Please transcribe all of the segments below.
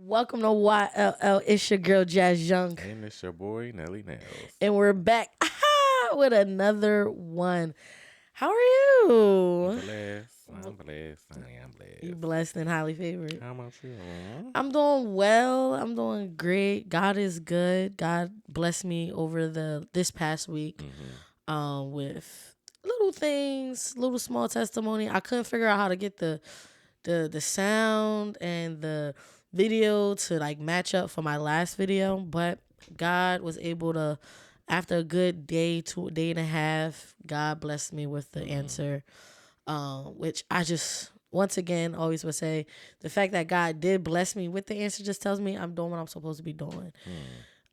Welcome to YLL. It's your girl Jazz Young, And it's your boy Nelly Nails. and we're back with another one. How are you? Blessed. I'm blessed. I am blessed. You blessed and highly favored. How about you? I'm doing well. I'm doing great. God is good. God blessed me over this past week, with little things, little small testimony. I couldn't figure out how to get the sound and the video to like match up for my last video, but God was able to, after a good day to a day and a half, God blessed me with the answer, which I just once again always would say, the fact that God did bless me with the answer just tells me I'm doing what I'm supposed to be doing.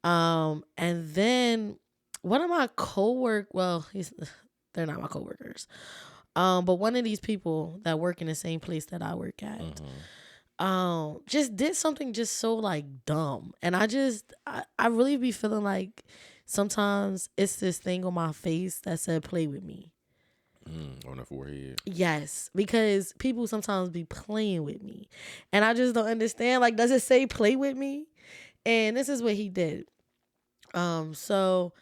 And then one of my they're not my coworkers, but one of these people that work in the same place that I work at, just did something just so like dumb. And I really be feeling like sometimes it's this thing on my face that said, play with me. On the forehead. Yes, because people sometimes be playing with me. And I just don't understand. Like, does it say play with me? And this is what he did. So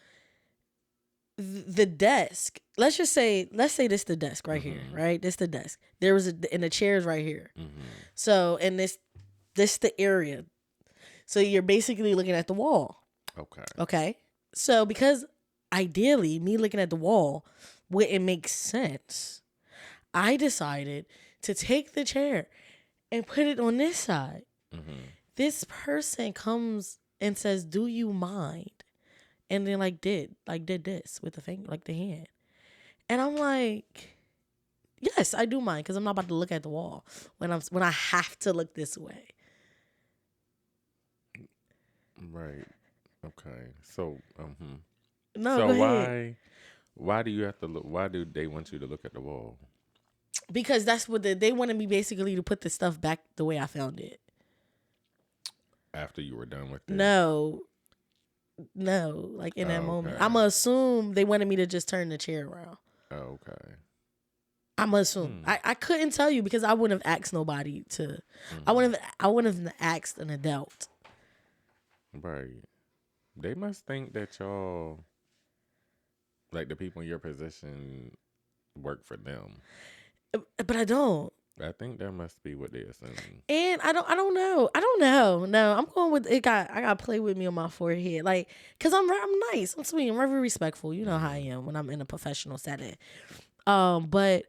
the desk, let's say this the desk right here, right? This the desk. There was and the chairs right here. So, and this the area. So you're basically looking at the wall. Okay. So because ideally me looking at the wall wouldn't make sense, I decided to take the chair and put it on this side. This person comes and says, "Do you mind?" And then did this with the finger, like the hand. And I'm like, yes, I do mind, because I'm not about to look at the wall when I have to look this way. Right. Okay. So, No, so go ahead. why do you have to look? Why do they want you to look at the wall? Because that's what they wanted me basically to put the stuff back the way I found it. After you were done with it? No, like in that moment. Okay. I'm going to assume they wanted me to just turn the chair around. Okay. I'm going to assume. I couldn't tell you because I wouldn't have asked nobody to. I wouldn't have asked an adult. Right. They must think that y'all, like the people in your position, work for them. But I don't. I think that must be what they assume. And I don't know. No, I'm going with it. I got play with me on my forehead, like, cause I'm nice, I'm sweet, I'm very respectful. You know how I am when I'm in a professional setting. But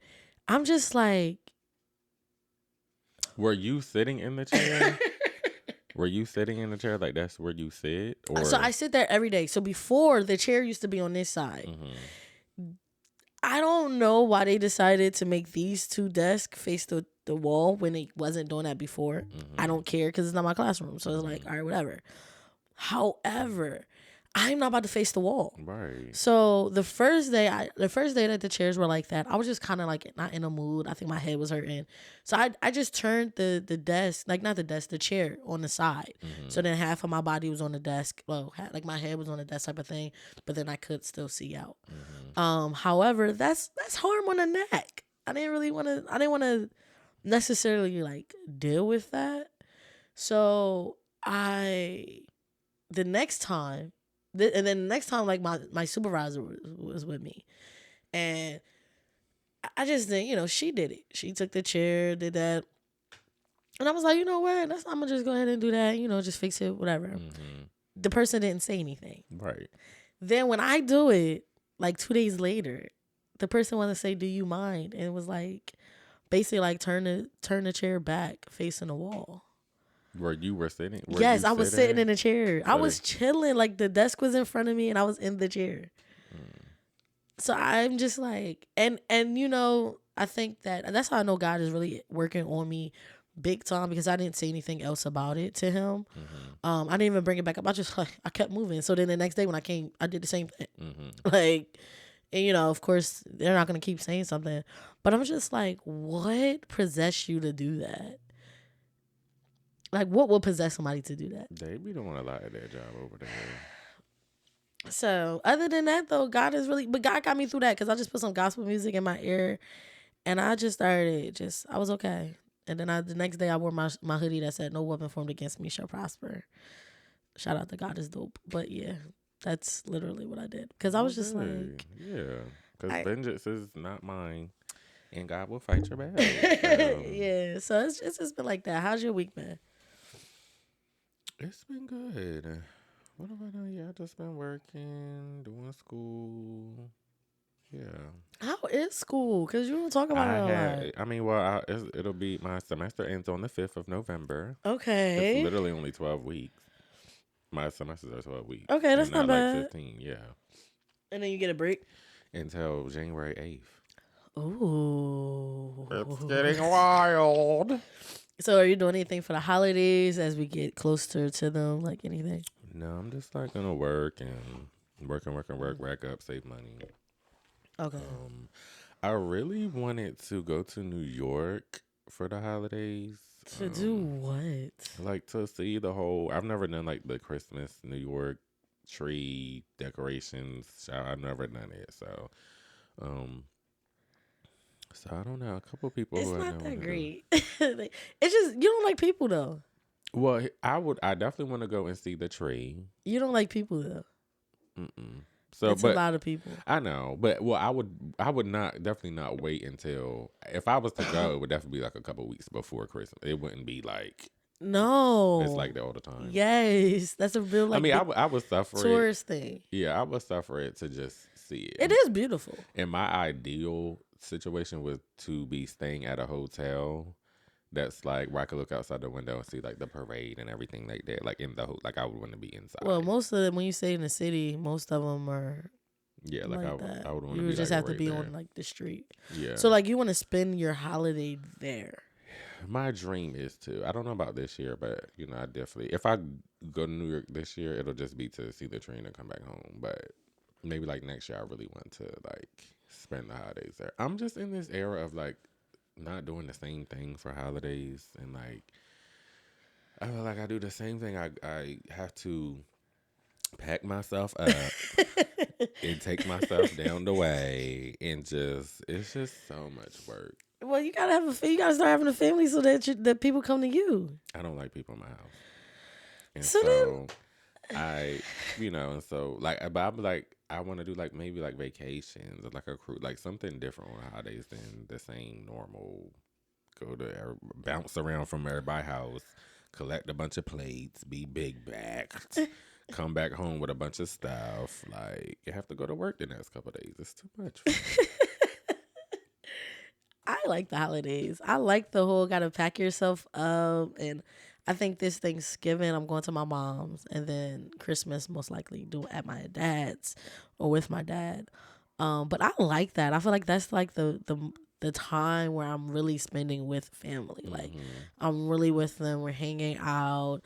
I'm just like, were you sitting in the chair? Were you sitting in the chair like that's where you sit? Or so I sit there every day. So before, the chair used to be on this side. I don't know why they decided to make these two desks face the wall when they wasn't doing that before. I don't care because it's not my classroom. So it's like, all right, whatever. However, I'm not about to face the wall. Right. So the first day that the chairs were like that, I was just kind of like not in a mood. I think my head was hurting. So I just turned the desk, like not the desk, the chair on the side. So then half of my body was on the desk. Well, like my head was on the desk type of thing, but then I could still see out. However, that's harm on the neck. I didn't want to necessarily like deal with that. So the next time, and then the next time, like my supervisor was with me, and I just didn't, she did it. She took the chair, did that, and I was like, you know what? I'm gonna just go ahead and do that. Just fix it, whatever. The person didn't say anything. Right. Then when I do it, like 2 days later, the person wanted to say, "Do you mind?" And it was like, basically like turn the chair back facing the wall. Where you were sitting? Yes, I was sitting in a chair. I was chilling. Like the desk was in front of me and I was in the chair. So I'm just like, and I think that's how I know God is really working on me big time, because I didn't say anything else about it to him. I didn't even bring it back up. I kept moving. So then the next day when I came, I did the same thing. Like, and of course they're not going to keep saying something, but I'm just like, what possessed you to do that? Like, what will possess somebody to do that? They be doing a lot of their job over there. So other than that, though, God got me through that, because I just put some gospel music in my ear, and I just started. I was okay. And then the next day I wore my hoodie that said, "No weapon formed against me shall prosper." Shout out to God is dope. But yeah, that's literally what I did. Because I was just Okay. like, Yeah. Because I, vengeance is not mine, and God will fight your battles. So yeah. So it's just been like that. How's your week been? it's been good. What have I done? Yeah, I just been working, doing school. Yeah. How is school? Because you don't talk about it a lot. I mean, well, it'll be, my semester ends on the 5th of November. It's Okay. literally only 12 weeks. My semesters are 12 weeks. Okay, And that's not not like bad. 15, yeah. And then you get a break. Until January 8th. Ooh. It's getting wild. So are you doing anything for the holidays as we get closer to them? Like anything? No, I'm just like gonna work and work, rack up, save money. Okay. I really wanted to go to New York for the holidays. To do what? Like to see the whole. I've never done like the Christmas New York tree decorations. I've never done it, so I don't know. A couple people It's who I not know that wanna do. great. It's just you don't like people though. Well, I definitely want to go and see the tree. You don't like people though. Mm-mm. So, It's a but lot of people. I know, but well, I would not definitely not wait until, if I was to go, it would definitely be like a couple weeks before Christmas. It wouldn't be like No. it's like that all the time. Yes, that's a real like I mean, big I would suffer it. tourist thing. Yeah, I would suffer it to just see it. It is beautiful. And my ideal situation was to be staying at a hotel that's like where I could look outside the window and see like the parade and everything like that. Like in the like I would want to be inside. Well, most of them when you stay in the city, most of them are yeah, like I that. I would want to You be would just like have to right be there. on like the street. Yeah. So like you want to spend your holiday there. My dream is to. I don't know about this year, but you know, I definitely. If I go to New York this year, it'll just be to see the train and come back home. But maybe like next year, I really want to like spend the holidays there. I'm just in this era of like not doing the same thing for holidays, and like I feel like I do the same thing. I have to pack myself up and take myself down the way, and just it's just so much work. Well, you gotta you gotta start having a family so that that people come to you. I don't like people in my house. And So so I, you know, and so like, but I'm like, I want to do like maybe like vacations or like a cruise, like something different on holidays than the same normal. Go to bounce around from everybody's house, collect a bunch of plates, be big backed, come back home with a bunch of stuff. Like you have to go to work the next couple of days. It's too much. For me. I like the holidays. I like the whole gotta pack yourself up, and I think this Thanksgiving I'm going to my mom's, and then Christmas most likely do at my dad's or with my dad. But I like that. I feel like that's like the time where I'm really spending with family. Like I'm really with them. We're hanging out.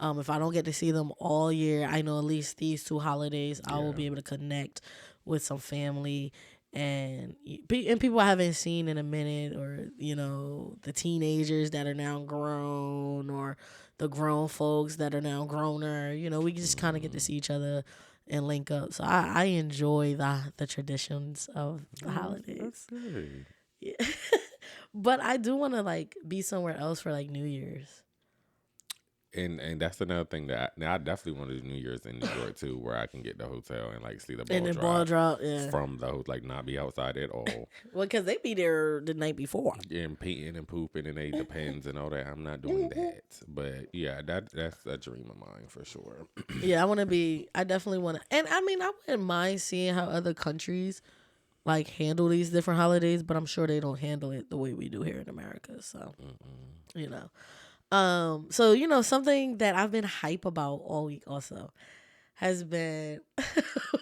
If I don't get to see them all year, I know at least these 2 holidays I will be able to connect with some family and people I haven't seen in a minute, or you know the teenagers that are now grown, or the grown folks that are now growner. You know, we just kind of get to see each other and link up. So I enjoy the traditions of the holidays. That's good. Yeah. But I do want to like be somewhere else for like New Year's. And that's another thing that I definitely want to do New Year's in New York too, where I can get the hotel and like see the ball And then drop ball drop, yeah. from the like not be outside at all. Well, because they be there the night before. And peeing and pooping and they depends and all that. I'm not doing that. But yeah, that's a dream of mine for sure. Yeah, I definitely want to. And I mean, I wouldn't mind seeing how other countries like handle these different holidays, but I'm sure they don't handle it the way we do here in America. So, you know. So you know, something that I've been hype about all week also has been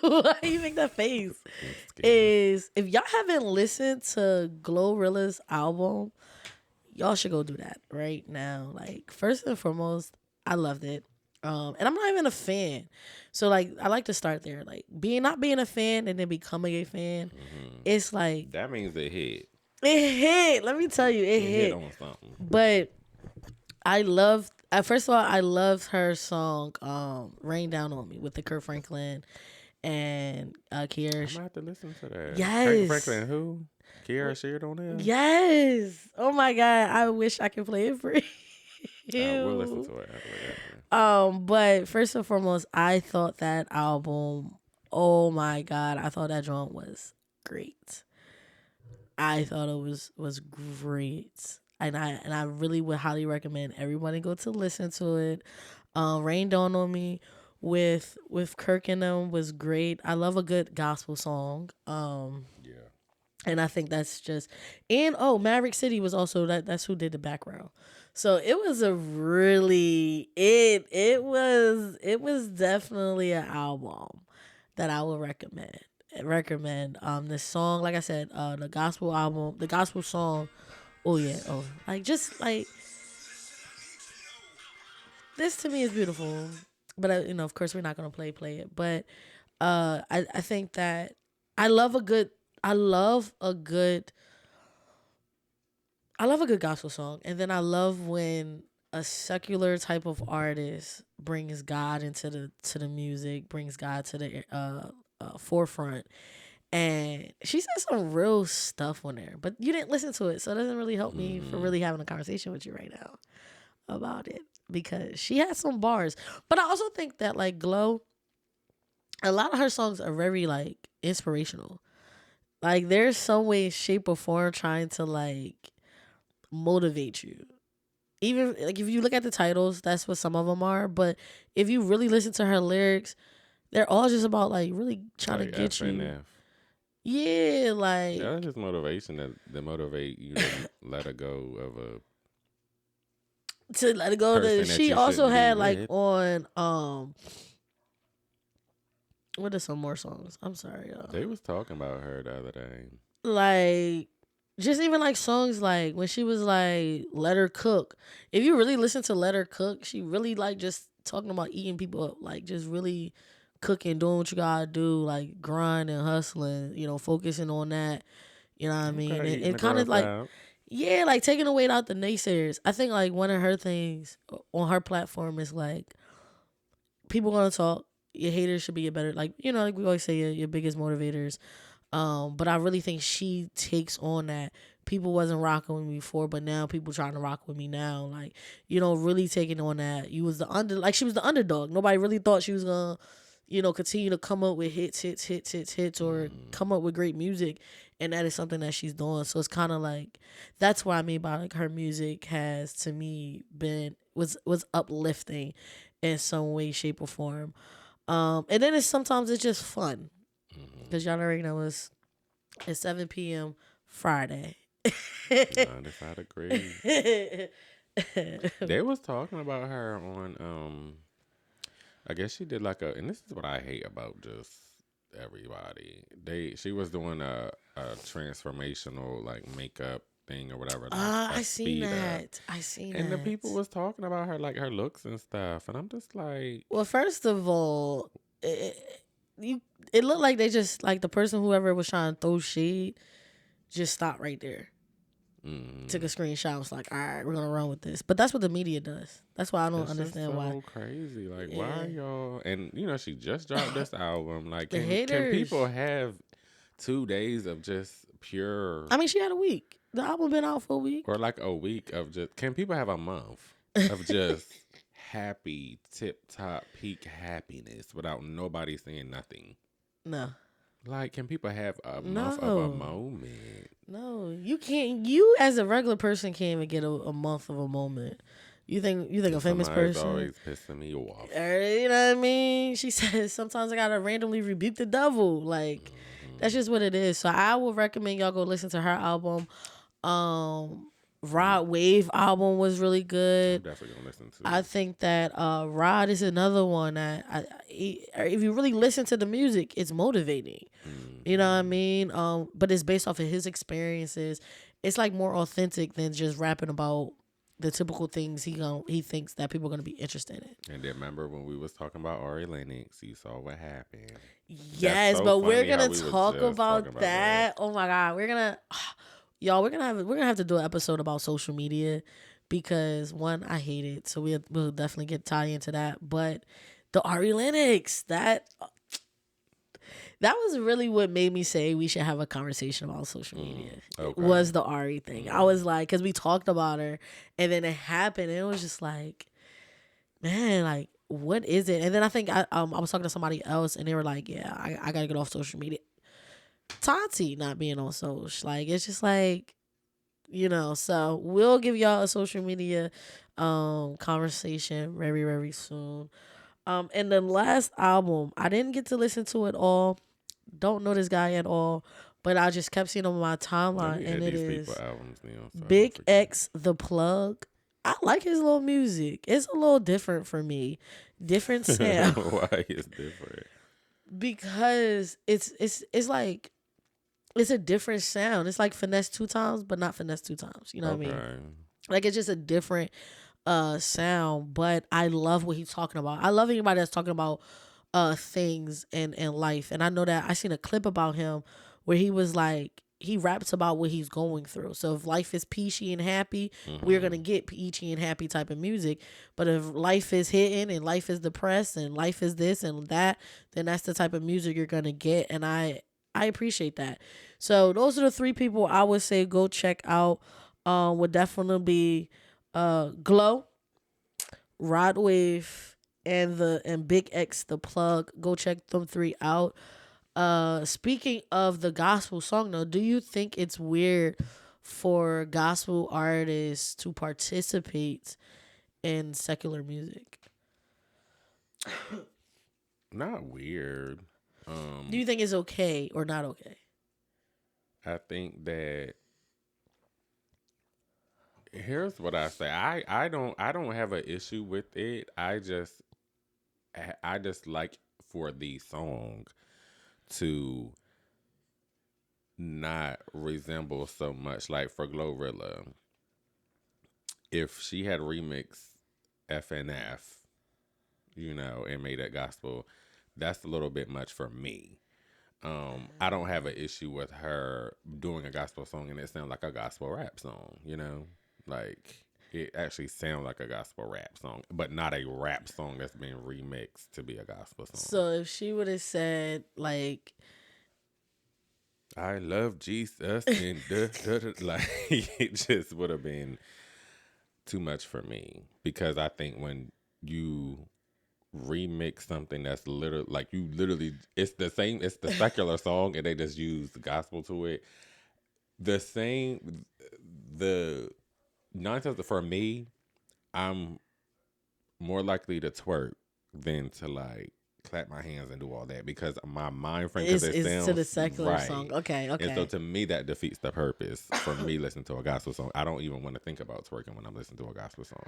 why you make that face is if y'all haven't listened to Glorilla's album, y'all should go do that right now. Like first and foremost, I loved it. And I'm not even a fan. So like I like to start there. Like not being a fan and then becoming a fan, it's like that means it hit. It hit. Let me tell you, it hit. On something. But I love. First of all, I loved her song "Rain Down on Me" with the Kirk Franklin and I'm Kiersh. gonna have to listen to that. Yes. Franklin, who? Kiara shared on there. Yes. Oh my God. I wish I could play it for We'll listen you. to it after. But first and foremost, I thought that album, oh my God, I thought that joint was great. I thought it was great. And I really would highly recommend everybody go to listen to it. Rain Dawn on Me with Kirk and them was great. I love a good gospel song. Yeah. And I think that's just and Maverick City was also that's who did the background. So it was a really it was definitely an album that I would recommend. This song, like I said, the gospel album, the gospel song. Oh yeah, like just like this to me is beautiful. But of course we're not gonna play it. But I think that I love a good I love a good I love a good gospel song, and then I love when a secular type of artist brings God into the music, brings God to the forefront. And she said some real stuff on there, but you didn't listen to it, so it doesn't really help me for really having a conversation with you right now about it because she has some bars. But I also think that like Glow, a lot of her songs are very like inspirational. Like there's some way, shape, or form trying to like motivate you. Even like if you look at the titles, that's what some of them are. But if you really listen to her lyrics, they're all just about like really trying to get you. FNF. Yeah, like That's just motivation that motivate you to let her go of a to let it go. person that She you also shouldn't be had like with. on what are some more songs? I'm sorry, y'all. They was talking about her the other day. Like just even like songs like when she was like Let Her Cook. If you really listen to Let Her Cook, she really like just talking about eating people up, like just really cooking, doing what you gotta do, like grinding, hustling, focusing on that. You know what I mean? Okay, eating And the kind of girls like out. yeah, like taking away out the naysayers. I think like one of her things on her platform is like people gonna talk. Your haters should be your better, like like we always say, your biggest motivators. But I really think she takes on that. People wasn't rocking with me before, but now people trying to rock with me now. Like, really taking on that. You was like she was the underdog. Nobody really thought she was gonna, continue to come up with hits, or come up with great music. And that is something that she's doing. So it's kind of like that's what I mean by like her music has to me was uplifting in some way, shape, or form. And then sometimes it's just fun. Because y'all already know it's 7 p.m. Friday. Undecided agree. They was talking about her on I guess she did like and this is what I hate about just everybody. She was doing a transformational like makeup thing or whatever. I seen that. I seen and that. the people was talking about her like her looks and stuff, and I'm just like, well, first of all, it looked like they just like the person whoever was trying to throw shade just stopped right there. Took a screenshot. Was like, all right, we're gonna run with this. But that's what the media does. That's why I don't understand so why. crazy. Like, why are y'all? And she just dropped this album. Like, The can haters. people have 2 days of just pure? I mean, she had a week. The album been out for a week. Or like a week of just. Can people have a month of just happy, tip top, peak happiness without nobody saying nothing? No. Like, can people have a month of a moment? No, you can't. You as a regular person can't even get a month of a moment. You think a famous person? Always pissing me off. You know what I mean? She says sometimes I gotta randomly rebuke the devil. Like that's just what it is. So I would recommend y'all go listen to her album. Rod Wave album was really good. I'm definitely gonna listen to it. I think that Rod is another one that if you really listen to the music, it's motivating. You know what I mean? But it's based off of his experiences. It's like more authentic than just rapping about the typical things he thinks that people are gonna be interested in. And then remember when we was talking about Ari Lennox, you saw what happened. Yes, so but we're funny gonna how we was talk just about talking about that. Oh my God, we're gonna y'all, we're gonna have to do an episode about social media because one, I hate it, so we'll definitely get tie into that. But the Ari Lennox, that That was really what made me say we should have a conversation about social media. It Okay. was the Ari thing. I was like, because we talked about her, and then it happened, and it was just like, man, like, what is it? And then I think I was talking to somebody else, and they were like, yeah, I gotta get off social media. Tati not being on social, like, it's just like, so we'll give y'all a social media conversation very, very soon. And the last album, I didn't get to listen to it all. Don't know this guy at all, but I just kept seeing him on my Let timeline, me and add it these people is albums now. So I don't Big forget. X The Plug. I like his little music. It's a little different for me, different sound Why is different? because it's like it's a different sound. It's like finesse two times, but not finesse two times. You know what I mean? Okay. Like it's just a different sound, but I love what he's talking about. I love anybody that's talking about things and life. And I know that I seen a clip about him where he was like he raps about what he's going through. So if life is peachy and happy, we're gonna get peachy and happy type of music. But if life is hitting and life is depressed and life is this and that, then that's the type of music you're gonna get. And I appreciate that. So those are the three people I would say go check out. Would definitely be Glow, Rod Wave, and Big X The Plug. Go check them three out. Speaking of the gospel song though, do you think it's weird for gospel artists to participate in secular music? Not weird. Do you think it's okay or not okay? I think that here's what I say. I don't have an issue with it. I just like for the song to not resemble so much like for Glorilla. If she had remixed FNF, and made it gospel, that's a little bit much for me. I don't have an issue with her doing a gospel song and it sounds like a gospel rap song. Like it actually sounds like a gospel rap song, but not a rap song that's been remixed to be a gospel song. So if she would have said like I love Jesus and like it just would have been too much for me because I think when you remix something that's literally like it's the secular song and they just use the gospel to it. The 9 times for me, I'm more likely to twerk than to like clap my hands and do all that because my mind frame because it is sounds to the secular right. song. Okay. And so to me that defeats the purpose for me listening to a gospel song. I don't even want to think about twerking when I'm listening to a gospel song.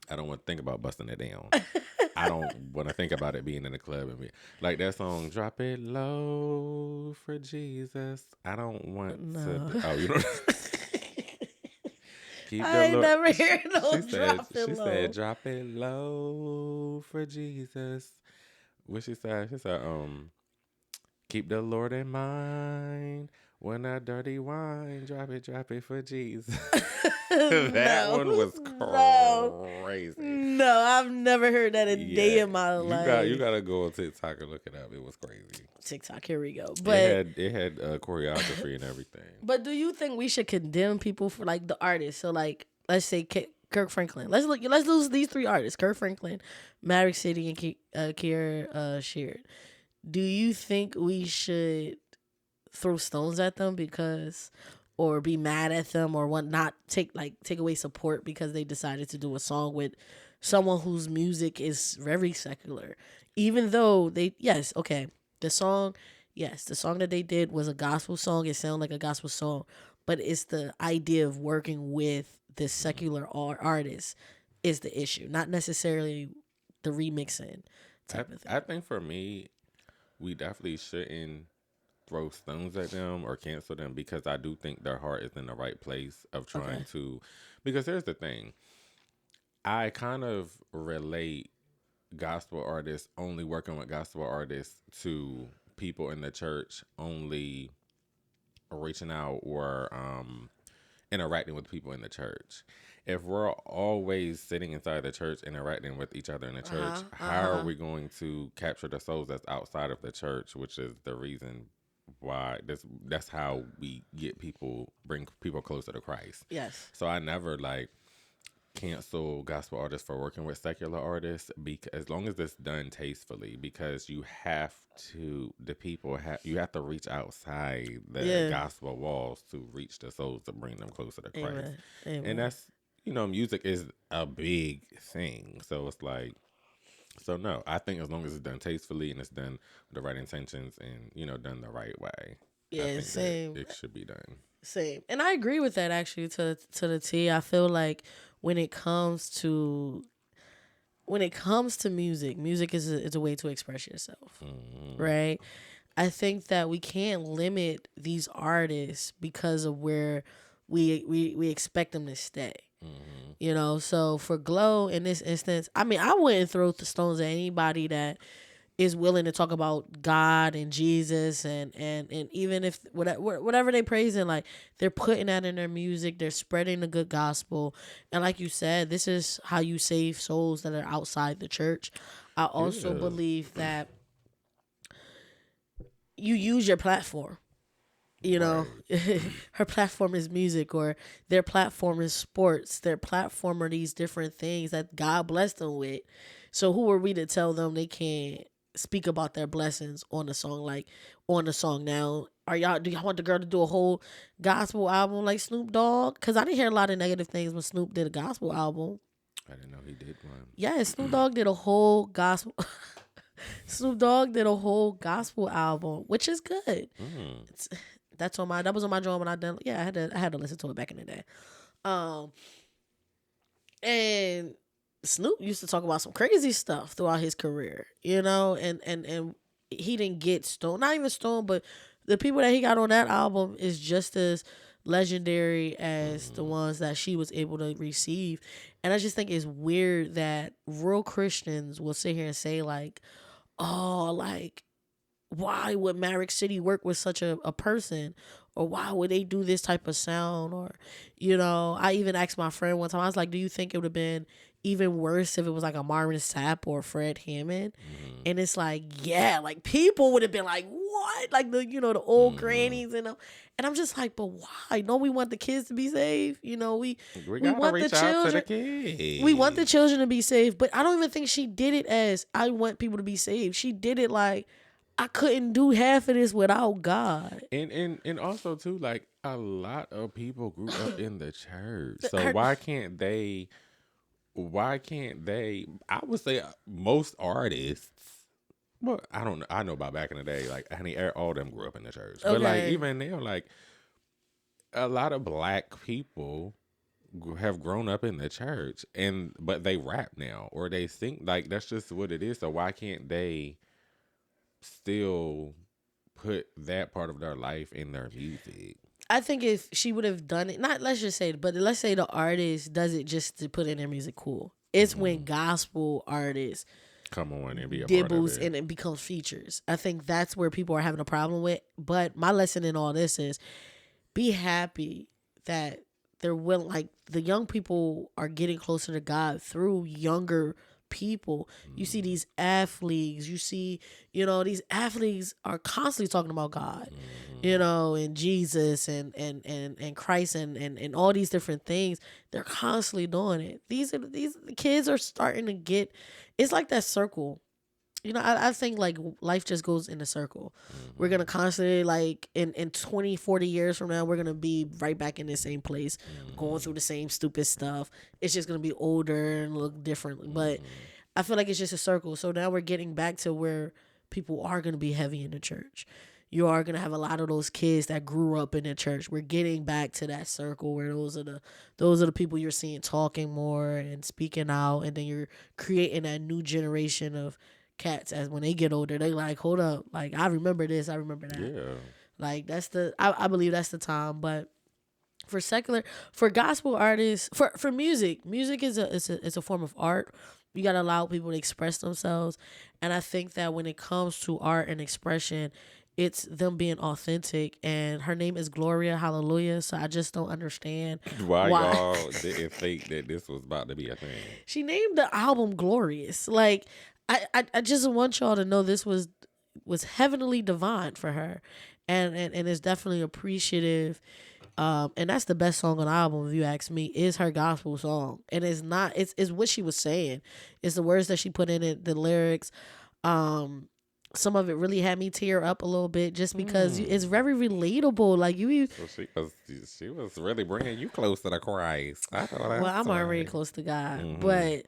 I don't want to think about busting it down. I don't want to think about it being in the club and be like that song "Drop It Low for Jesus." I don't want No. to. Oh, keep I the ain't Lord. never heard no She said. drop it She low. said, "Drop it low for Jesus." What she said? She said, keep the Lord in mind when that dirty wine, drop it for Jesus." That No, one was no. crazy. No, I've never heard that a day in my life. You gotta go on TikTok and look it up. It was crazy. TikTok, here we go. But It had choreography and everything. but do you think we should condemn people for like the artists? So like let's say Kirk Franklin. Let's lose these three artists: Kirk Franklin, Maverick City, and Kiera Sheard. Do you think we should throw stones at them because, or be mad at them, or want not take away support because they decided to do a song with someone whose music is very secular, even though the song the song that they did was a gospel song. It sounded like a gospel song, but it's the idea of working with this secular artist is the issue, not necessarily the remixing type of thing. I think for me, we definitely shouldn't throw stones at them or cancel them because I do think their heart is in the right place of trying to. Because here's the thing, I kind of relate gospel artists only working with gospel artists to people in the church only reaching out or interacting with people in the church. If we're always sitting inside the church interacting with each other in the church, how are we going to capture the souls that's outside of the church, which is the reason why that's how we bring people closer to Christ. Yes. So I never like cancel gospel artists for working with secular artists, because as long as it's done tastefully, because you have to reach outside the gospel walls to reach the souls, to bring them closer to Christ. Amen. Amen. And that's, music is a big thing. So it's like, so no, I think as long as it's done tastefully and it's done with the right intentions and, done the right way. Yeah, same. It should be done. Same. And I agree with that actually to the T. I feel like when it comes to music is a way to express yourself. Mm-hmm. Right? I think that we can't limit these artists because of where we expect them to stay. Mm-hmm. So for Glow in this instance, I mean, I wouldn't throw the stones at anybody that is willing to talk about God and Jesus and even if whatever they praising, like they're putting that in their music, they're spreading the good gospel. And like you said, this is how you save souls that are outside the church. I also believe that you use your platform. Her platform is music, or their platform is sports. Their platform are these different things that God blessed them with. So who are we to tell them they can't speak about their blessings on the song? Like on the song now, do y'all want the girl to do a whole gospel album like Snoop Dogg? Because I didn't hear a lot of negative things when Snoop did a gospel album. I didn't know he did one. Yeah, Snoop Dogg did a whole gospel. Snoop Dogg did a whole gospel album, which is good. That was on my drum when I done. Yeah, I had to listen to it back in the day. And Snoop used to talk about some crazy stuff throughout his career, and he didn't get stoned, not even stoned, but the people that he got on that album is just as legendary as the ones that she was able to receive. And I just think it's weird that real Christians will sit here and say like, oh, like, why would Maverick City work with such a person? Or why would they do this type of sound? Or, I even asked my friend one time, I was like, do you think it would have been even worse if it was like a Marvin Sapp or Fred Hammond? Mm-hmm. And it's like, yeah, like people would have been like, what? Like the old grannies and I'm just like, but why? No, we want the kids to be safe. We want the children. We want the children to be safe. But I don't even think she did it as I want people to be saved. She did it like, I couldn't do half of this without God. And also too, like a lot of people grew up in the church. So why can't they I would say most artists, well, I don't know. I know about back in the day, like honey, all of them grew up in the church. Okay. But like even now, like a lot of black people have grown up in the church but they rap now or they sing, like that's just what it is. So why can't they still put that part of their life in their music? I think if she would have done it, not let's just say it, but let's say the artist does it just to put in their music cool. It's when gospel artists come on and be a dibbles part of it. And it becomes features. I think that's where people are having a problem with. But my lesson in all this is be happy that they're willing, like the young people are getting closer to God through younger people. You see these athletes, these athletes are constantly talking about God, and Jesus and Christ and all these different things. They're constantly doing it. These kids are starting to get, it's like that circle. I think like life just goes in a circle. We're going to constantly like in 20, 40 years from now, we're going to be right back in the same place, going through the same stupid stuff. It's just going to be older and look different. But I feel like it's just a circle. So now we're getting back to where people are going to be heavy in the church. You are going to have a lot of those kids that grew up in the church. We're getting back to that circle where those are the people you're seeing talking more and speaking out. And then you're creating that new generation of cats as when they get older, they like, hold up, like I remember this, I remember that. Yeah. Like that's I believe that's the time. But for gospel artists, for music is a form of art. You gotta allow people to express themselves. And I think that when it comes to art and expression, it's them being authentic. And her name is Gloria Hallelujah. So I just don't understand Why why y'all didn't think that this was about to be a thing? she named the album Glorious. Like I just want y'all to know this was heavenly divine for her, and it's definitely appreciative. And that's the best song on the album, if you ask me, is her gospel song. And it's not, it's what she was saying. It's the words that she put in it, the lyrics. Some of it really had me tear up a little bit just because it's very relatable. Like So she was really bringing you closer to Christ. I thought well, I'm already right. close to God, Mhm. but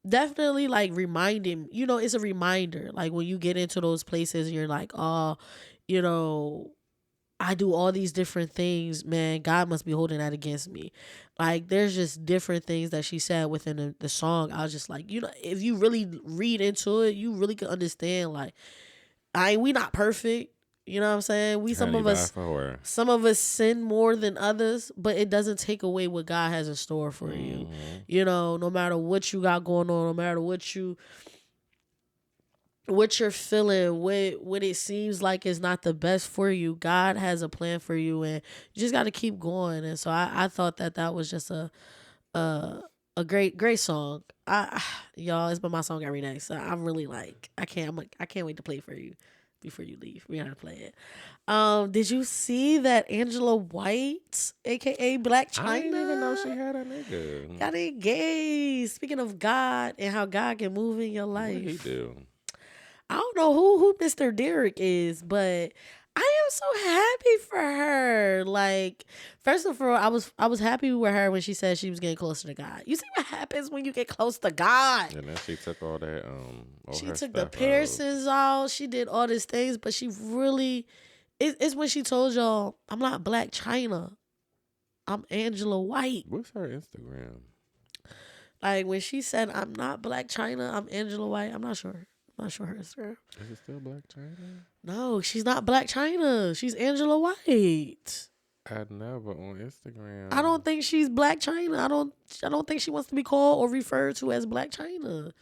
definitely like reminding, it's a reminder. Like when you get into those places, you're like, oh, you know, I do all these different things, man. God must be holding that against me. Like, there's just different things that she said within the song. I was just like, if you really read into it, you really can understand. Like, we not perfect. You know what I'm saying? Honey, by for some of us sin more than others, but it doesn't take away what God has in store for you. No matter what you got going on, no matter what you're feeling, what it seems like is not the best for you, God has a plan for you, and you just got to keep going. And so I thought that was just a great song. Y'all, it's been my song every day, so I'm really like I can't wait to play for you before you leave. We gotta play it. Did you see that Angela White, aka Black China, I didn't even know she had a nigga. got engaged? Speaking of God and how God can move in your What life, he do? I don't know who Mr. Derek is, but I am so happy for her. Like, first of all, I was happy with her when she said she was getting closer to God. You see what happens when you get close to God? And then she took all that all She her took the stuff piercings out. She did all these things, but she really it's when she told y'all, I'm not Black China. I'm Angela White. What's her Instagram? Like when she said, I'm not Black China, I'm Angela White. I'm not sure. I'm not sure her Instagram. Is it still Black China? No, she's not Black China. She's Angela White. I never on Instagram. I don't think she's Black China. I don't think she wants to be called or referred to as Black China.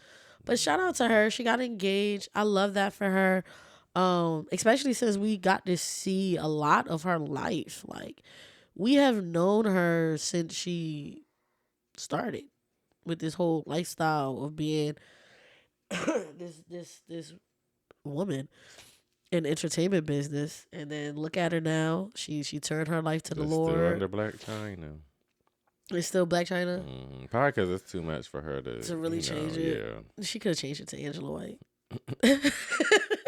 But shout out to her. She got engaged. I love that for her. Especially since we got to see a lot of her life. Like, we have known her since she started with this whole lifestyle of being this woman in entertainment business, and then look at her now. She turned her life to the Lord. Still under Black China. It's still Black China. Probably because it's too much for her to really change it. Yeah, She could have changed it to Angela White.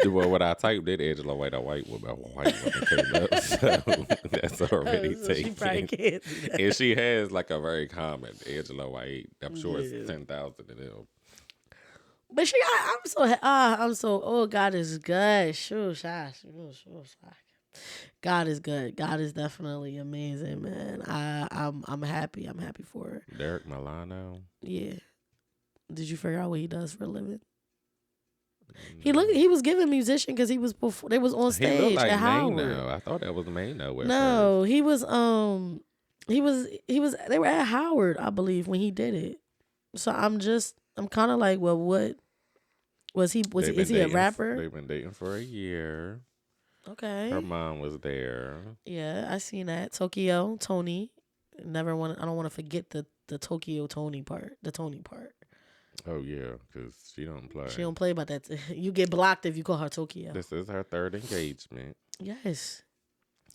Well, when I typed in Angela White, a white woman came up, so that's already So taken. she probably can't do that. And she has like a very common Angela White. I'm sure Yeah. it's 10,000 of them. But I'm so oh, God is good. God is good. God is definitely amazing, man. I'm happy. I'm happy for her. Derek Milano. Yeah. Did you figure out what he does for a living? He was given musician because he was before they was on He looked stage like at Howard. Mano. I thought that was Mano. No, he was they were at Howard, I believe, when he did it. So I'm kind of like, well, what is he a rapper? They've been dating for a year. Okay. Her mom was there. Yeah, I seen that. Tokyo Tony. I don't want to forget the Tokyo Tony part, the Tony part. Oh yeah, because she don't play. She don't play about that. You get blocked if you call her Tokyo. This is her third engagement. Yes.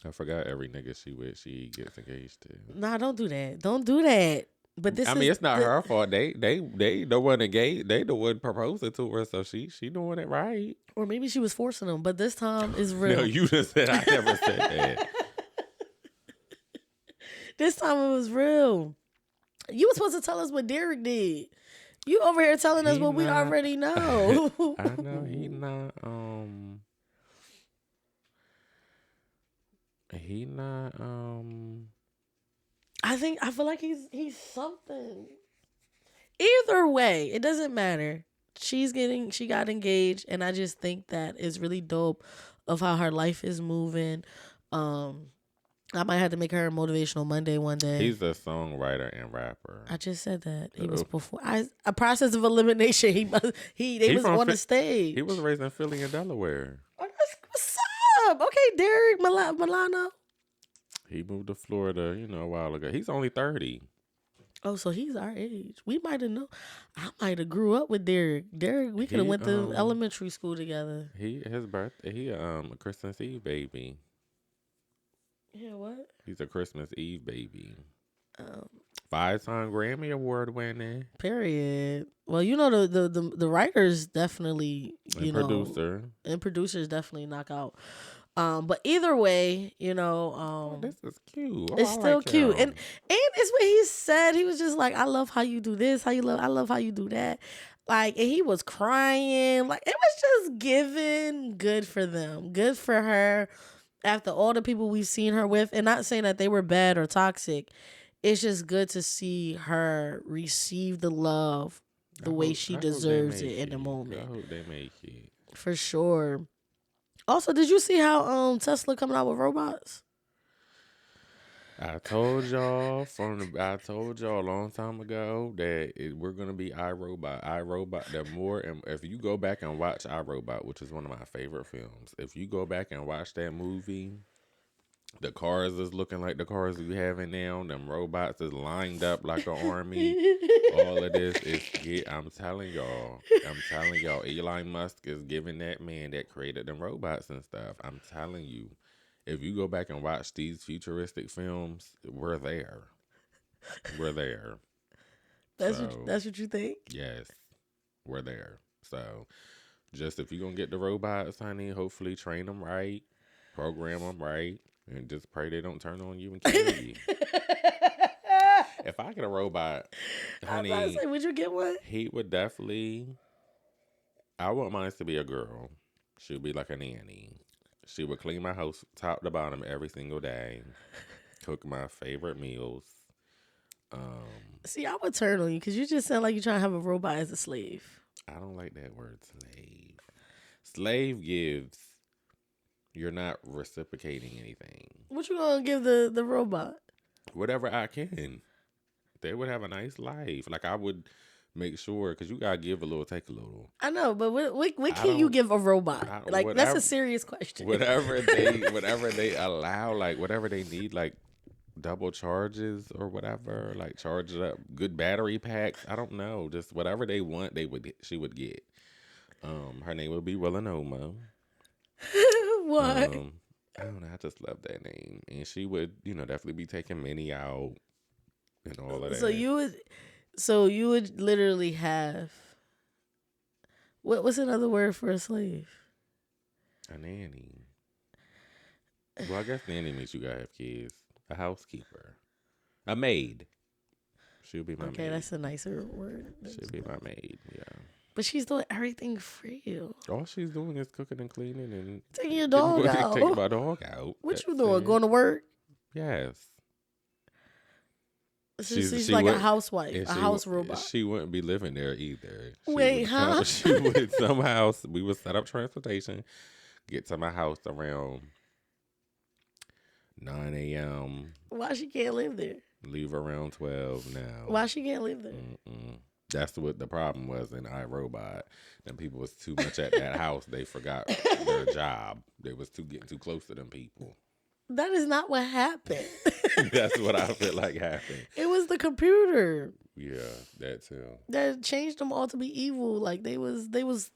I forgot every nigga she gets engaged to. Nah, don't do that. Don't do that. But it's not her fault. They the one engaged. They the one proposing to her, so she doing it right. Or maybe she was forcing them. But this time is real. No, you just said I never said that. This time it was real. You were supposed to tell us what Derek did. You over here telling us what we already know. I know he not. He not. I feel like he's something. Either way, it doesn't matter. She got engaged, and I just think that is really dope of how her life is moving. I might have to make her a motivational Monday one day. He's a songwriter and rapper. I just said that. He was before a process of elimination. They was on the stage. He was raised in Philly and Delaware. Oh, that's what's up? Okay, Derek Milano. He moved to Florida, a while ago. He's only 30. Oh, so he's our age. We might have known. I might have grew up with Derek. Derek, we could have He went to elementary school together. his birthday. He a Christmas Eve baby. Yeah, what? He's a Christmas Eve baby. Um, 5-time Grammy Award winning. period. Well, the writers definitely, And producer. and producers definitely knock out. But either way, This is cute. Oh, it's I still like cute. him. And it's what he said. He was just like, I love how you do this, I love how you do that. Like, and he was crying. Like, it was just giving. Good for them. Good for her. After all the people we've seen her with, and not saying that they were bad or toxic, it's just good to see her receive the love the way she deserves it in the moment. I hope they make it. For sure. Also, did you see how Tesla coming out with robots? I told y'all a long time ago that we're gonna be iRobot. And if you go back and watch iRobot, which is one of my favorite films, if you go back and watch that movie, the cars is looking like the cars we having now. Them robots is lined up like an army. All of this is I'm telling y'all, Elon Musk is giving that man that created them robots and stuff. I'm telling you. If you go back and watch these futuristic films, we're there. We're there. That's what you think? Yes, we're there. So, just if you're going to get the robots, honey, hopefully train them right, program them right, and just pray they don't turn on you and kill you. If I get a robot, honey, I was about to say, would you get one? he would definitely. I want mine to be a girl. She'll be like a nanny. She would clean my house top to bottom every single day, cook my favorite meals. See, I would turn on you because you just sound like you're trying to have a robot as a slave. I don't like that word, slave. Slave gives, you're not reciprocating anything. What you gonna give the robot? Whatever I can. They would have a nice life. Like, I would make sure, because you got to give a little, take a little. I know, but what can you give a robot? That's a serious question. Whatever they allow, like, whatever they need, like, double charges or whatever, like, charge it up, good battery packs. I don't know. Just whatever they want, she would get. Her name would be Willanoma. What? I don't know. I just love that name. And she would, definitely be taking Minnie out and all of that. So you would literally have what's another word for a slave? A nanny. Well, I guess nanny means you gotta have kids. A housekeeper. A maid. She'll be my maid. Okay, that's a nicer word. She'll be my maid, yeah. But she's doing everything for you. All she's doing is cooking and cleaning and taking your dog out. Taking my dog out. What you doing? Going to work? Yes. She's like a housewife, a house robot. She wouldn't be living there either. She would somehow, we would set up transportation, get to my house around 9 a.m. Why she can't live there? Leave around 12 now. Why she can't live there? That's what the problem was in iRobot. And people was too much at that house. They forgot their job. They was getting too close to them people. That is not what happened. That's what I feel like happened. It was the computer. Yeah, that too. That changed them all to be evil. Like it was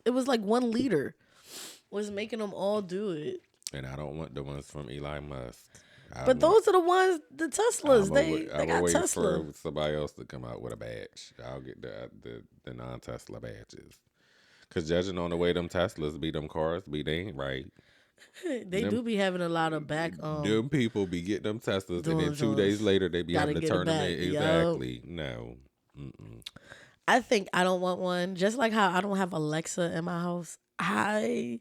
like one leader was making them all do it. And I don't want the ones from Elon Musk. But those are the ones, the Teslas. They got wait Tesla. For somebody else to come out with a badge. I'll get the non-Tesla badges. Because judging on the way them Teslas be, them cars be, they ain't right. They do be having a lot of back. Them people be getting them Teslas, and then 2 days later they be having to turn them in. Exactly. No. I think I don't want one. Just like how I don't have Alexa in my house. I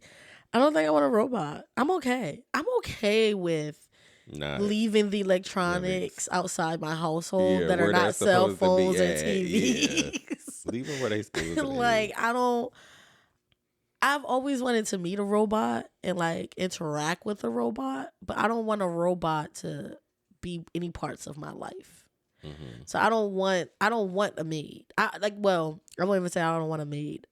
don't think I want a robot. I'm okay. I'm okay with leaving the electronics outside my household that are not cell phones and TVs. Yeah. Leave them where they supposed to be. Like, I've always wanted to meet a robot and like interact with a robot, but I don't want a robot to be any parts of my life. So I don't want a maid. I won't even say I don't want a maid.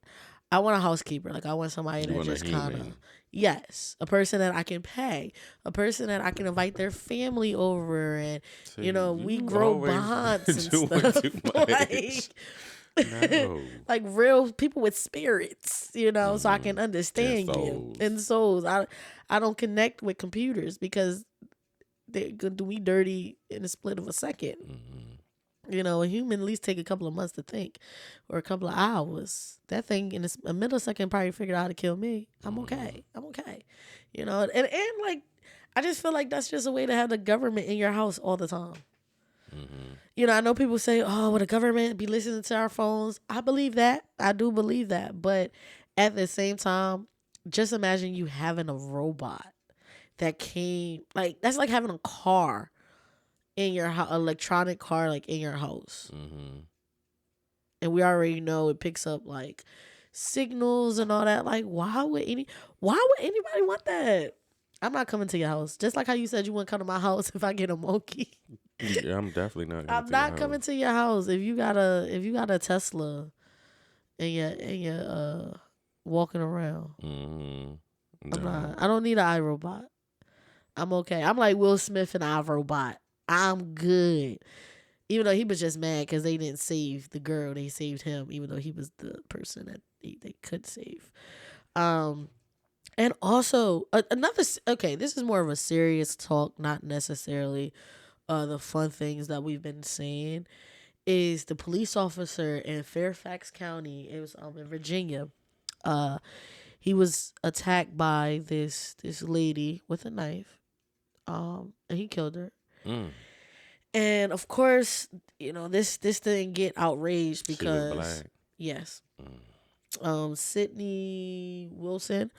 I want a housekeeper. Like, I want somebody You that want a just kind of, human. yes, a person that I can pay, a person that I can invite their family over, and See, we you grow always bonds and doing stuff. too much. like, No. like real people with spirits, so I can And understand you souls. and souls. I don't connect with computers because they're gonna do me dirty in a split of a second. A human at least take a couple of months to think, or a couple of hours. That thing in a millisecond probably figured out how to kill me. I'm okay. I'm okay. And like, I just feel like that's just a way to have the government in your house all the time. I know people say, oh, will the government be listening to our phones? I believe that. I do believe that. But at the same time, just imagine you having a robot that came, like, that's like having a car in your house, electronic car, like, in your house. And we already know it picks up, like, signals and all that. Like, why would anybody want that? I'm not coming to your house. Just like how you said you wouldn't come to my house if I get a monkey. Yeah, I'm definitely not. I'm not coming to your house if you got a Tesla and you're walking around. No. I'm not. I don't need an iRobot. I'm okay. I'm like Will Smith and iRobot. I'm good. Even though he was just mad because they didn't save the girl, they saved him. Even though he was the person that they could save. And also another. Okay, this is more of a serious talk, not necessarily the fun things that we've been saying. Is the police officer in Fairfax County? It was in Virginia. He was attacked by this lady with a knife, and he killed her. And of course, this didn't get outraged because she was black. Yes, Sydney Wilson,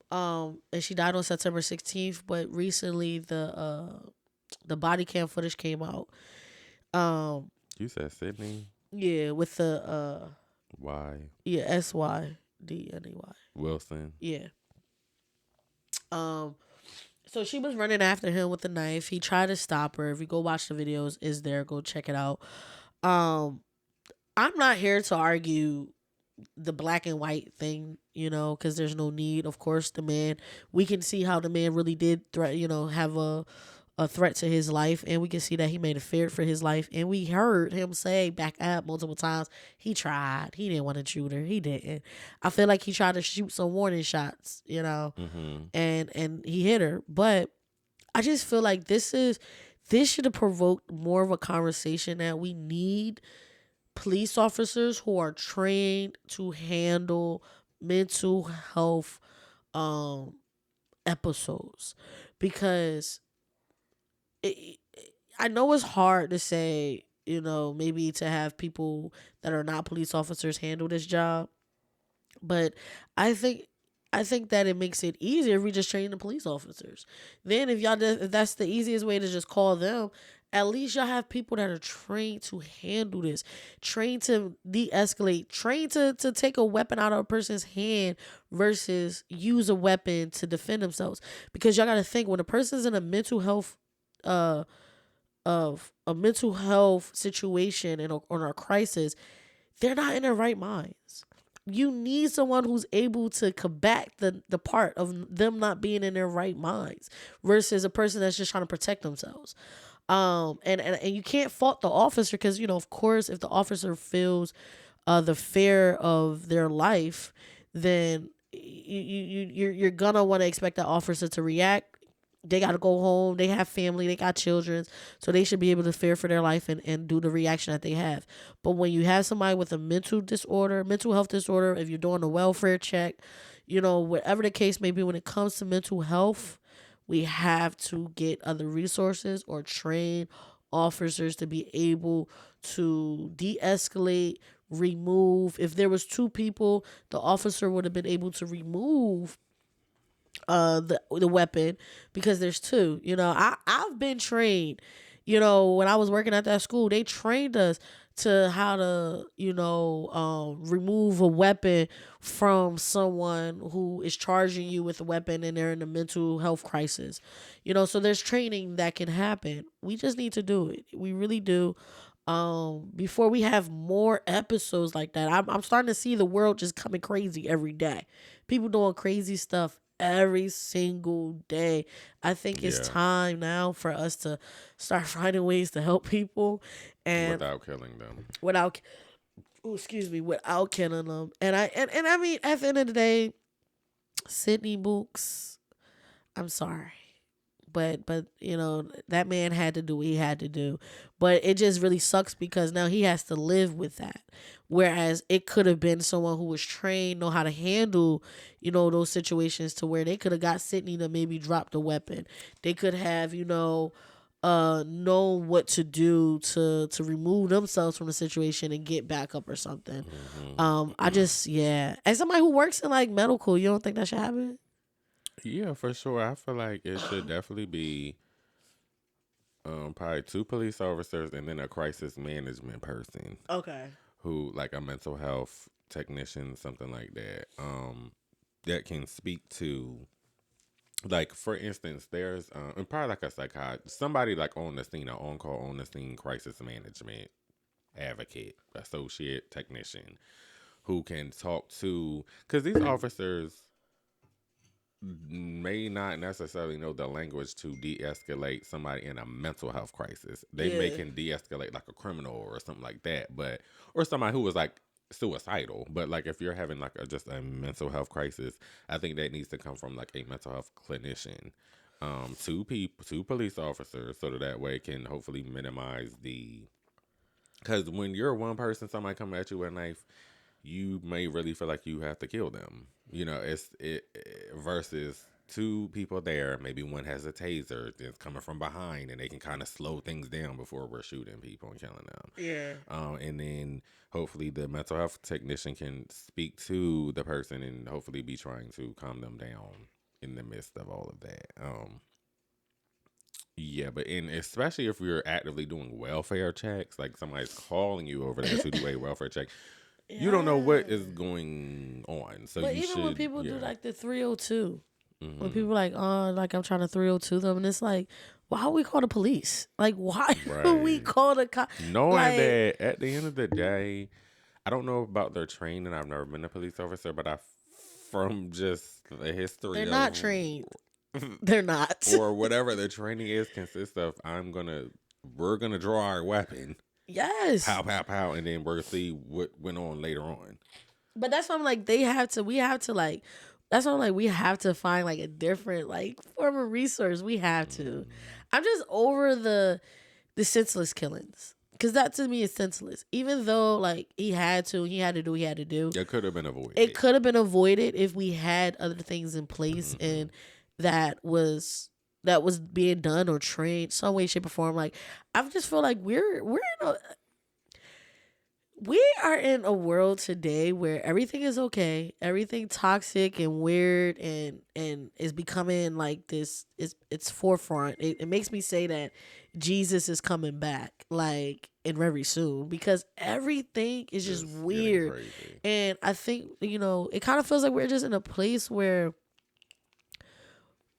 and she died on September 16th. But recently, the body cam footage came out. You said Sydney? Yeah, with the Y. Yeah, SYDNEY. Wilson. Yeah. So she was running after him with a knife. He tried to stop her. If you go watch the videos, is there, go check it out. I'm not here to argue the black and white thing, because there's no need. Of course, the man, we can see how the man really did have a threat to his life, and we can see that he made a fear for his life. And we heard him say back up multiple times, he tried. He didn't want to shoot her. He didn't. I feel like he tried to shoot some warning shots, and he hit her. But I just feel like this should have provoked more of a conversation that we need police officers who are trained to handle mental health episodes, because I know it's hard to say, maybe to have people that are not police officers handle this job, but I think that it makes it easier if we just train the police officers. Then if that's the easiest way to just call them, at least y'all have people that are trained to handle this, trained to de-escalate, trained to take a weapon out of a person's hand versus use a weapon to defend themselves. Because y'all got to think, when a person's in a mental health of a mental health situation and on a crisis, they're not in their right minds. You need someone who's able to combat the part of them not being in their right minds versus a person that's just trying to protect themselves. And you can't fault the officer because, of course, if the officer feels the fear of their life, then you're gonna want to expect that officer to react. They got to go home. They have family. They got children. So they should be able to fear for their life and do the reaction that they have. But when you have somebody with a mental health disorder, if you're doing a welfare check, whatever the case may be, when it comes to mental health, we have to get other resources or train officers to be able to de-escalate, remove. If there was 2 people, the officer would have been able to remove the weapon because there's 2. I've been trained. When I was working at that school, they trained us to how to remove a weapon from someone who is charging you with a weapon and they're in a mental health crisis. So there's training that can happen. We just need to do it. We really do. before we have more episodes like that. I'm starting to see the world just coming crazy every day. People doing crazy stuff every single day. I think it's Yeah, time now for us to start finding ways to help people and without killing them. without without killing them. And I mean, at the end of the day, Sydney Books, I'm sorry. But you know, that man had to do what he had to do. But it just really sucks because now he has to live with that. Whereas it could have been someone who was trained, know how to handle, you know, those situations to where they could have got Sydney to maybe drop the weapon. They could have, you know what to do to remove themselves from the situation and get back up or something. I just, yeah. As somebody who works in like medical, you don't think that should happen? Yeah, for sure. I feel like it should definitely be probably two police officers and then a crisis management person Okay. who, like a mental health technician, something like that, that can speak to, like, for instance, there's and probably like a psychiatrist, somebody like on the scene, an on call on the scene crisis management advocate, associate technician who can talk to, because these officers may not necessarily know the language to de-escalate somebody in a mental health crisis. They may Yeah. can de-escalate like a criminal or something like that, but or somebody who was like suicidal. But like if you're having like just a mental health crisis, I think that needs to come from like a mental health clinician. Two police officers, so that way can hopefully minimize the, because when you're one person, somebody coming at you with a knife, you may really feel like you have to kill them. You know, versus two people there. Maybe one has a taser that's coming from behind, and they can kind of slow things down before we're shooting people and killing them. Yeah. And then hopefully the mental health technician can speak to the person and hopefully be trying to calm them down in the midst of all of that. Yeah, but in especially if you're actively doing welfare checks, like somebody's calling you over there to do a welfare check, you don't know Yeah. what is going on. So But you even when should, people do yeah. like the 302, when Hmm. people like, oh, like I'm trying to 302 them, and it's like, why would we call the police? Like, why would we Right. call the cop? Knowing Like, that at the end of the day, I don't know about their training. I've never been a police officer, but from just the they're history of, not trained. They're not. or whatever the training is consists of, we're gonna draw our weapon, Yes. pow, pow, pow, and then we're gonna see what went on later on. But that's why I'm like, we have to like, that's why I'm like, we have to find like a different like form of resource. We have to. I'm just over the senseless killings. Cause that to me is senseless. Even though like he had to do what he had to do. It could have been avoided. It could have been avoided if we had other things in place and that was being done or trained some way, shape, or form. Like I just feel like we are in a world today where everything is okay, everything toxic and weird and is becoming like this is it's forefront. It makes me say that Jesus is coming back like and very soon because everything is just Getting weird. crazy. And I think, it kind of feels like we're just in a place where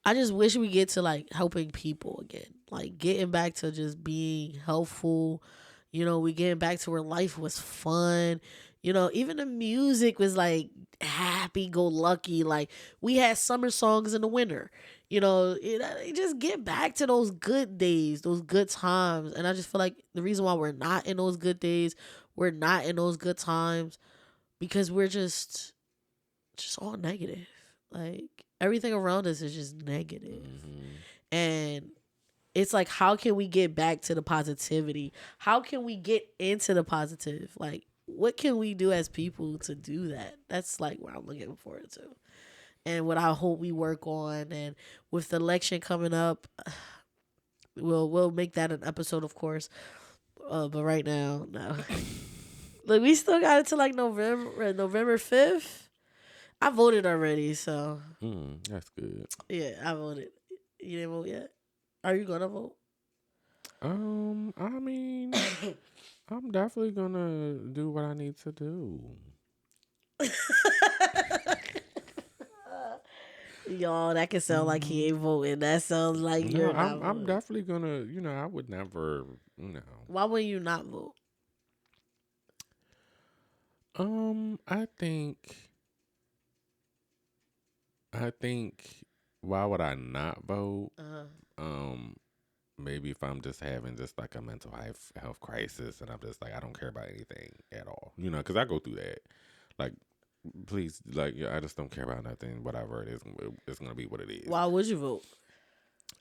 I just wish we get to like helping people again. Like getting back to just being helpful. We getting back to where life was fun. Even the music was like happy go lucky. Like we had summer songs in the winter. Just get back to those good days, those good times. And I just feel like the reason why we're not in those good days, we're not in those good times, because we're just all negative. Like everything around us is just negative. And it's like, how can we get back to the positivity? How can we get into the positive? Like, what can we do as people to do that? That's like what I'm looking forward to. And what I hope we work on. And with the election coming up, we'll make that an episode, of course. But right now, no. Look, we still got it to like November 5th. I voted already, so That's good. yeah, I voted. You didn't vote yet? Are you gonna vote? I mean, I'm definitely gonna do what I need to do. Y'all, that can sound like he ain't voting. That sounds like No, you're not I'm voting. definitely gonna. I would never. Why would you not vote? I think. Why would I not vote? Um, maybe if I'm just having just like a mental health crisis, and I'm just like I don't care about anything at all. Because I go through that. Like, please, like, I just don't care about nothing. Whatever it is, it's gonna be what it is. Why would you vote?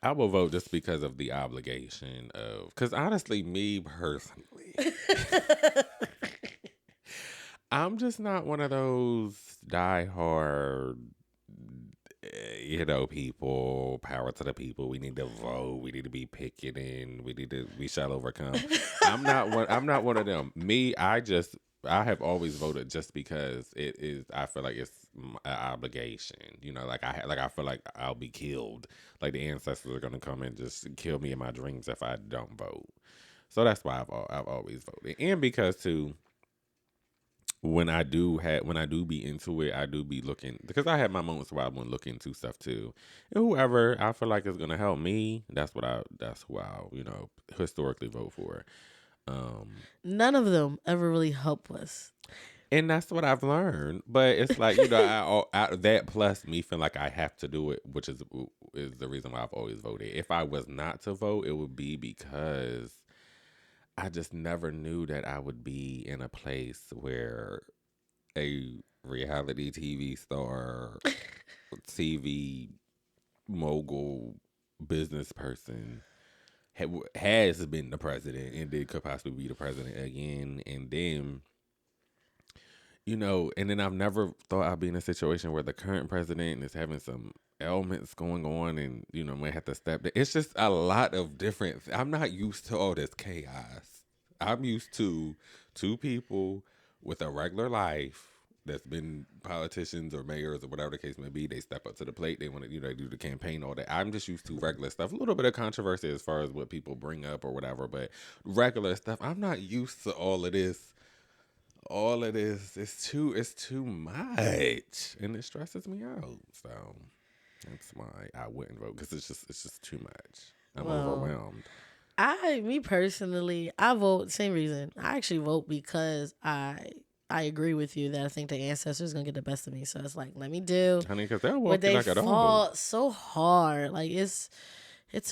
I will vote just because of the obligation of. Because honestly, me personally, I'm just not one of those diehard, people. Power to the people. We need to vote. We need to be picketing. We shall overcome. I'm not one of them. Me, I have always voted just because it is. I feel like it's an obligation. Like I feel like I'll be killed. Like the ancestors are gonna come and just kill me in my dreams if I don't vote. So that's why I've always voted, and because too. When I do be into it, I do be looking because I have my moments where I want to look into stuff too. And whoever I feel like is gonna help me, that's who I'll historically vote for. None of them ever really help us. And that's what I've learned. But it's like that plus me feeling like I have to do it, which is the reason why I've always voted. If I was not to vote, it would be because I just never knew that I would be in a place where a reality TV star, TV mogul, business person has been the president and then could possibly be the president again. And then, and then I've never thought I'd be in a situation where the current president is having some ailments going on and, might have to step down. It's just a lot of different. I'm not used to all this chaos. I'm used to two people with a regular life that's been politicians or mayors or whatever the case may be. They step up to the plate. They want to, they do the campaign, all that. I'm just used to regular stuff. A little bit of controversy as far as what people bring up or whatever, but regular stuff. I'm not used to all of this. All of this it's too much, and it stresses me out. So that's why I wouldn't vote because it's just too much. I'm overwhelmed. Me personally, I vote same reason. I actually vote because I agree with you that I think the ancestors gonna get the best of me. So it's like, let me do, honey, because they'll walk but they like a fall dog. so hard. Like it's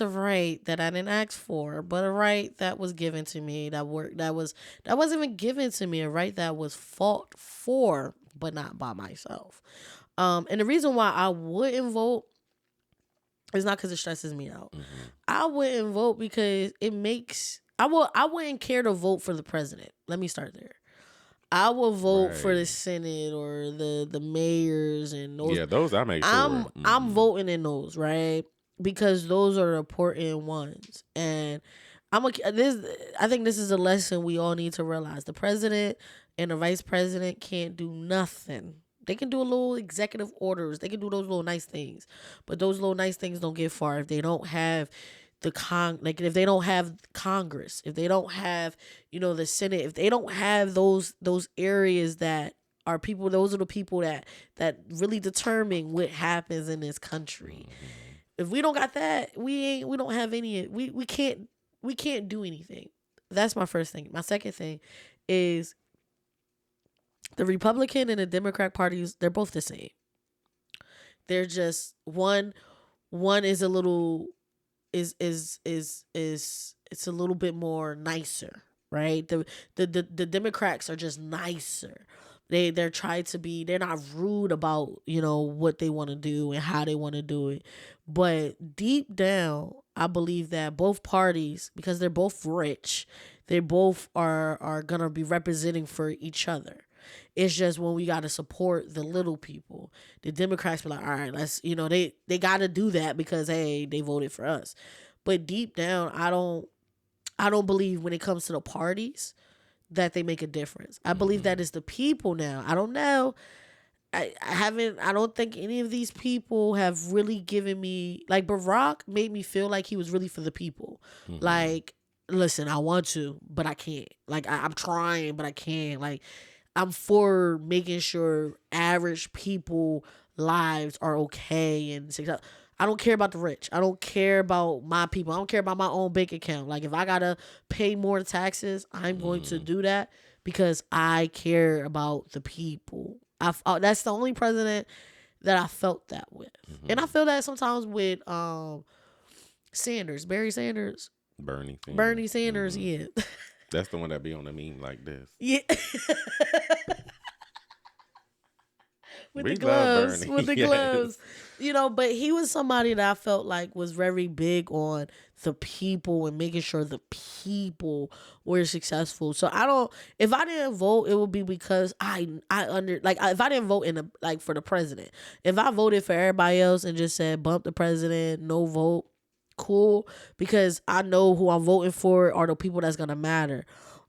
a right that I didn't ask for, but a right that was given to me. That wasn't even given to me. A right that was fought for, but not by myself. And the reason why I wouldn't vote is not because it stresses me out. Mm-hmm. I wouldn't vote because it makes I wouldn't care to vote for the president. Let me start there. I will vote for the Senate or the mayors and those. Yeah, those I make sure. I'm voting in those, right? Because those are the important ones. And I think this is a lesson we all need to realize. The president and the vice president can't do nothing. They can do a little executive orders. They can do those little nice things. But those little nice things don't get far if they don't have if they don't have Congress, if they don't have, the Senate, if they don't have those areas that are people, those are the people that really determine what happens in this country. If we don't got that, we don't have any. We can't do anything. That's my first thing. My second thing is the Republican and the Democrat parties. They're both the same. They're just one is a little is it's a little bit more nicer, right? The Democrats are just nicer. They're trying to be, they're not rude about, what they want to do and how they want to do it. But deep down, I believe that both parties, because they're both rich, they both are gonna be representing for each other. It's just when we gotta support the little people, the Democrats be like, all right, let's, they gotta do that because hey, they voted for us. But deep down, I don't believe when it comes to the parties that they make a difference. I believe that it's the people now. I don't know. I don't think any of these people have really given me, like Barack made me feel like he was really for the people. Mm-hmm. Like, listen, I want to, but I can't. Like, I'm trying, but I can't. Like, I'm for making sure average people lives are okay and success. I don't care about the rich. I don't care about my people. I don't care about my own bank account. Like if I gotta pay more taxes, I'm going to do that because I care about the people. That's the only president that I felt that with, and I feel that sometimes with Sanders, Barry Sanders, Bernie Sanders. Bernie Sanders. Yeah, That's the one that be on the meme like this. yeah. With the We love gloves, Bernie. with the Yes. gloves, but he was somebody that I felt like was very big on the people and making sure the people were successful. So if I didn't vote, it would be because if I didn't vote for the president. If I voted for everybody else and just said bump the president, no vote, cool, because I know who I'm voting for are the people that's gonna matter.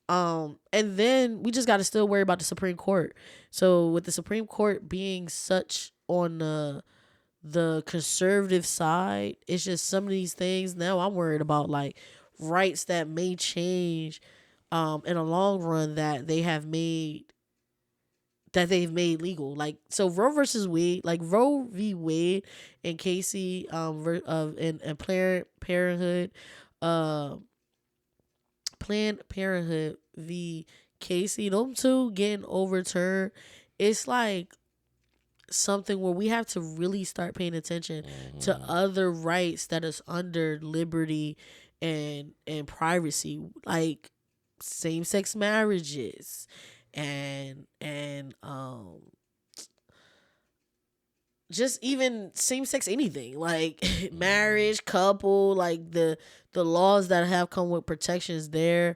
And then we just got to still worry about the Supreme Court. So with the Supreme Court being such on the conservative side, it's just some of these things now I'm worried about, like rights that may change in a long run that they've made legal. Like so Roe versus Wade, like Roe v. Wade and Casey and Planned Parenthood Planned Parenthood v. Casey, them two getting overturned, it's like something where we have to really start paying attention to other rights that is under liberty and privacy, like same sex marriages and just even same sex anything, like marriage, couple, like the laws that have come with protections there.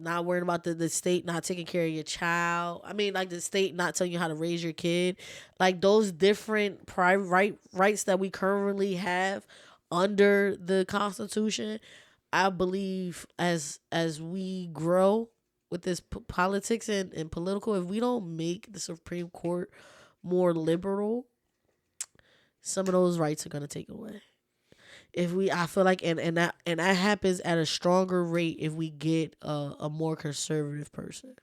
Not worrying about the state not taking care of your child. I mean, like the state not telling you how to raise your kid. Like those different private rights that we currently have under the Constitution. I believe as we grow with this politics and political, if we don't make the Supreme Court more liberal, some of those rights are gonna take away. I feel like, and that happens at a stronger rate if we get a more conservative person.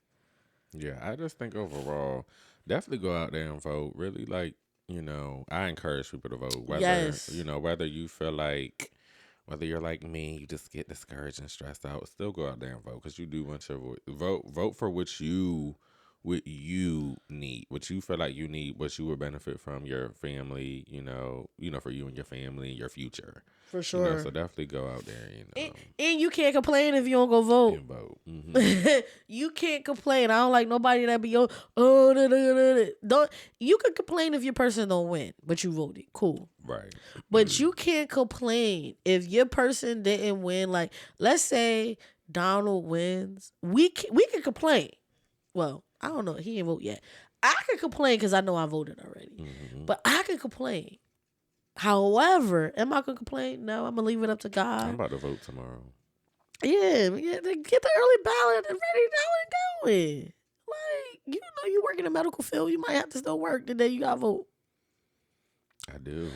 Yeah, I just think overall, definitely go out there and vote. Really, like, I encourage people to vote. Whether Yes. whether you feel like, whether you're like me, you just get discouraged and stressed out, still go out there and vote because you do want your vote. Vote for what you need, what you feel like you need, what you would benefit from your family. For you and your family, your future. For sure. So definitely go out there. And you can't complain if you don't go vote. And vote. You can't complain. I don't like nobody that be don't. You can complain if your person don't win, but you voted. Cool. Right. But you can't complain if your person didn't win. Like, let's say Donald wins, we can complain. Well, I don't know. He ain't vote yet. I can complain because I know I voted already. But I can complain. However, am I gonna complain? No, I'm gonna leave it up to God. I'm about to vote tomorrow. Yeah, get the early ballot and ready now and going. Like, you work in the medical field, you might have to still work the day you gotta vote. I do.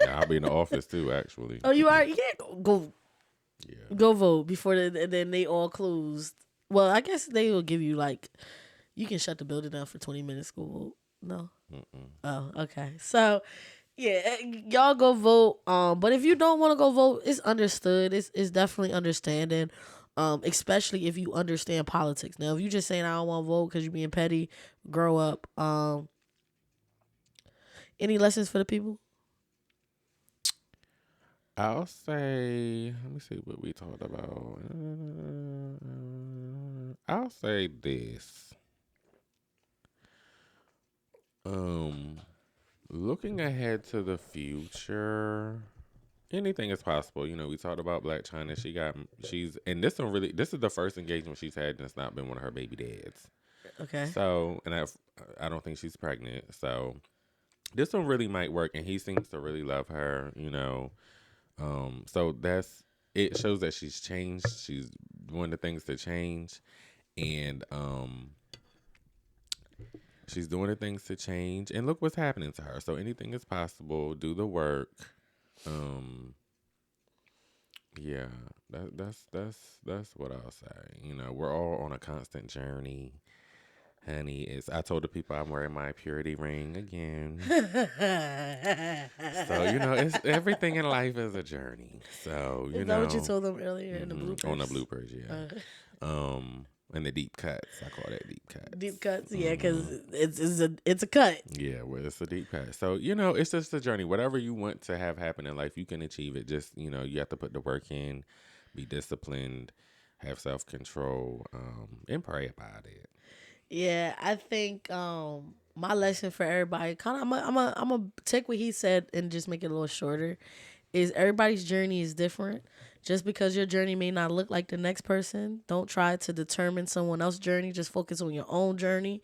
I'll be in the office too, actually. Oh, you are? You can't go. Yeah. Go vote before then they all closed. Well, I guess they will give you you can shut the building down for 20 minutes. Go vote. No. Oh, okay. So. Yeah, y'all go vote. But if you don't want to go vote, it's understood. It's definitely understanding. Especially if you understand politics. Now, if you just saying I don't want to vote because you're being petty, grow up. Any lessons for the people? I'll say, let me see what we talked about. I'll say this. Looking ahead to the future, anything is possible. We talked about Blac Chyna. And this is the first engagement she's had, and it's not been one of her baby dads. Okay. So, and I don't think she's pregnant. So, this one really might work, and he seems to really love her. So it shows that she's changed. She's doing the things to change, and she's doing the things to change, and look what's happening to her. So anything is possible. Do the work. Yeah, that's what I'll say. We're all on a constant journey. Honey, I told the people I'm wearing my purity ring again. So, it's everything in life is a journey. So, Is that what you told them earlier in the bloopers? On the bloopers, yeah. And the deep cuts. I call that deep cuts. Deep cuts, yeah, because it's a cut. Yeah, well, it's a deep cut. So, it's just a journey. Whatever you want to have happen in life, you can achieve it. Just, you have to put the work in, be disciplined, have self-control, and pray about it. Yeah, I think my lesson for everybody, kind of, I'm gonna take what he said and just make it a little shorter. Is everybody's journey is different. Just because your journey may not look like the next person, don't try to determine someone else's journey. Just focus on your own journey.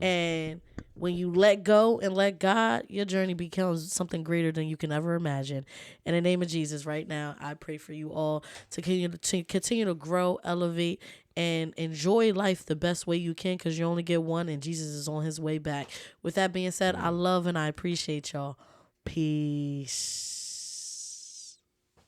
And when you let go and let God, your journey becomes something greater than you can ever imagine. In the name of Jesus, right now, I pray for you all to continue to grow, elevate, and enjoy life the best way you can, because you only get one and Jesus is on his way back. With that being said, I love and I appreciate y'all. Peace.